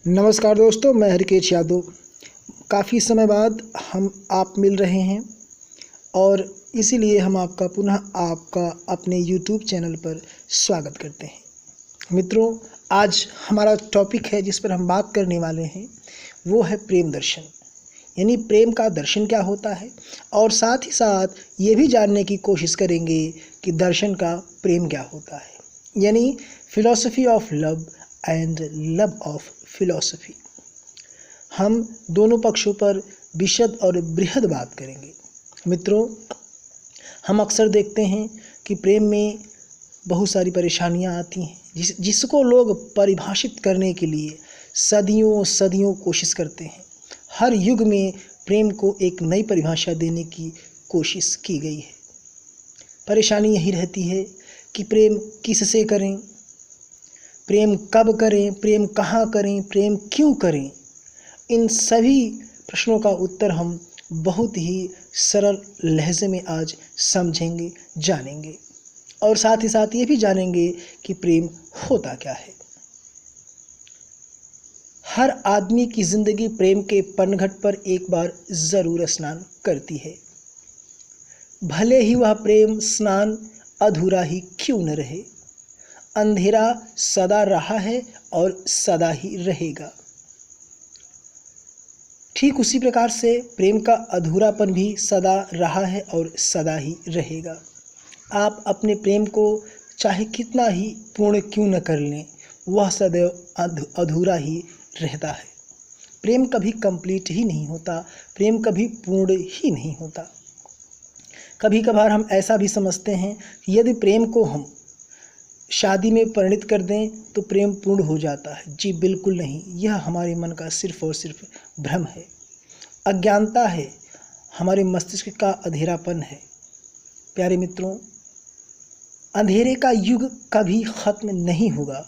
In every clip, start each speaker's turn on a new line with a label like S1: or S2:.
S1: नमस्कार दोस्तों, मैं हरिकेश यादव। काफ़ी समय बाद हम आप मिल रहे हैं और इसीलिए हम आपका अपने YouTube चैनल पर स्वागत करते हैं। मित्रों, आज हमारा टॉपिक है जिस पर हम बात करने वाले हैं वो है प्रेम दर्शन। यानी प्रेम का दर्शन क्या होता है और साथ ही साथ ये भी जानने की कोशिश करेंगे कि दर्शन का प्रेम क्या होता है, यानी philosophy of love and love of philosophy. हम दोनों पक्षों पर विशद और बृहद बात करेंगे। मित्रों, हम अक्सर देखते हैं कि प्रेम में बहुत सारी परेशानियां आती हैं जिसको लोग परिभाषित करने के लिए सदियों सदियों कोशिश करते हैं। हर युग में प्रेम को एक नई परिभाषा देने की कोशिश की गई है। परेशानी यही रहती है कि प्रेम किससे करें, प्रेम कब करें, प्रेम कहाँ करें, प्रेम क्यों करें। इन सभी प्रश्नों का उत्तर हम बहुत ही सरल लहजे में आज समझेंगे, जानेंगे और साथ ही साथ ये भी जानेंगे कि प्रेम होता क्या है। हर आदमी की ज़िंदगी प्रेम के पनघट पर एक बार ज़रूर स्नान करती है, भले ही वह प्रेम स्नान अधूरा ही क्यों न रहे। अंधेरा सदा रहा है और सदा ही रहेगा। ठीक उसी प्रकार से प्रेम का अधूरापन भी सदा रहा है और सदा ही रहेगा। आप अपने प्रेम को चाहे कितना ही पूर्ण क्यों न कर लें, वह सदैव अधूरा ही रहता है। प्रेम कभी कंप्लीट ही नहीं होता, प्रेम कभी पूर्ण ही नहीं होता। कभी कभार हम ऐसा भी समझते हैं कि यदि प्रेम को हम शादी में परिणित कर दें तो प्रेम पूर्ण हो जाता है। जी बिल्कुल नहीं, यह हमारे मन का सिर्फ और सिर्फ भ्रम है, अज्ञानता है, हमारे मस्तिष्क का अंधेरापन है। प्यारे मित्रों, अंधेरे का युग कभी ख़त्म नहीं होगा।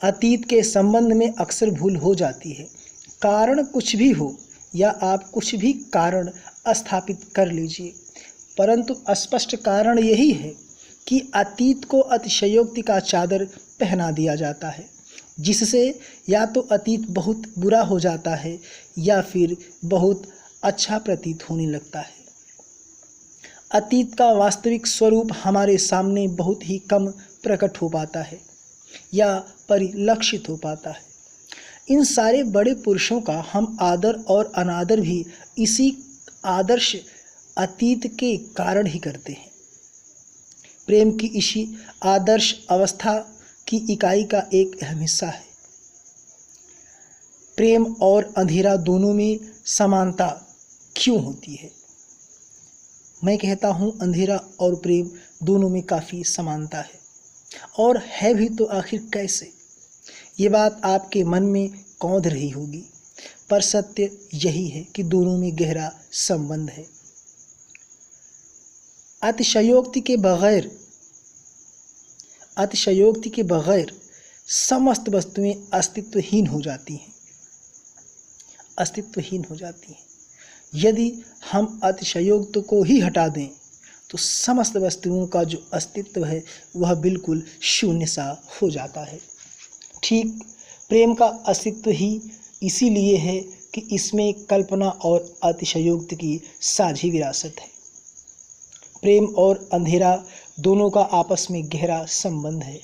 S1: अतीत के संबंध में अक्सर भूल हो जाती है। कारण कुछ भी हो या आप कुछ भी कारण स्थापित कर लीजिए, परंतु स्पष्ट कारण यही है कि अतीत को अतिशयोक्ति का चादर पहना दिया जाता है, जिससे या तो अतीत बहुत बुरा हो जाता है या फिर बहुत अच्छा प्रतीत होने लगता है। अतीत का वास्तविक स्वरूप हमारे सामने बहुत ही कम प्रकट हो पाता है या परिलक्षित हो पाता है। इन सारे बड़े पुरुषों का हम आदर और अनादर भी इसी आदर्श अतीत के कारण ही करते हैं। प्रेम की इसी आदर्श अवस्था की इकाई का एक अहम हिस्सा है। प्रेम और अंधेरा दोनों में समानता क्यों होती है? मैं कहता हूँ अंधेरा और प्रेम दोनों में काफ़ी समानता है, और है भी तो आखिर कैसे। ये बात आपके मन में कौंध रही होगी, पर सत्य यही है कि दोनों में गहरा संबंध है। अतिशयोक्ति के बगैर समस्त वस्तुएं अस्तित्वहीन हो जाती हैं। यदि हम अतिशयोक्ति को ही हटा दें तो समस्त वस्तुओं का जो अस्तित्व है वह बिल्कुल शून्य सा हो जाता है। ठीक प्रेम का अस्तित्व ही इसीलिए है कि इसमें कल्पना और अतिशयोक्ति की साझी विरासत है। प्रेम और अंधेरा दोनों का आपस में गहरा संबंध है।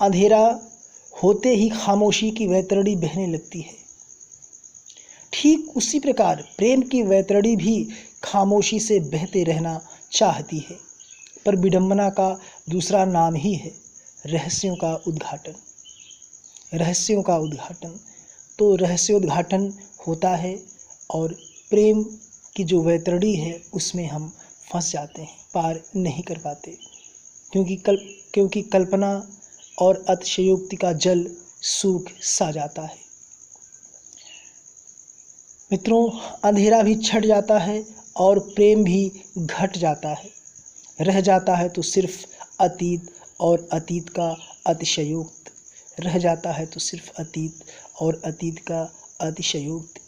S1: अंधेरा होते ही खामोशी की वैतरणी बहने लगती है। ठीक उसी प्रकार प्रेम की वैतरणी भी खामोशी से बहते रहना चाहती है, पर विडंबना का दूसरा नाम ही है रहस्यों का उद्घाटन। तो रहस्योद्घाटन होता है और प्रेम की जो वैतरणी है उसमें हम फंस जाते हैं, पार नहीं कर पाते, क्योंकि कल्पना और अतिशयोक्ति का जल सूख सा जाता है। मित्रों, अंधेरा भी छट जाता है और प्रेम भी घट जाता है। रह जाता है तो सिर्फ अतीत और अतीत का अतिशयोक्ति।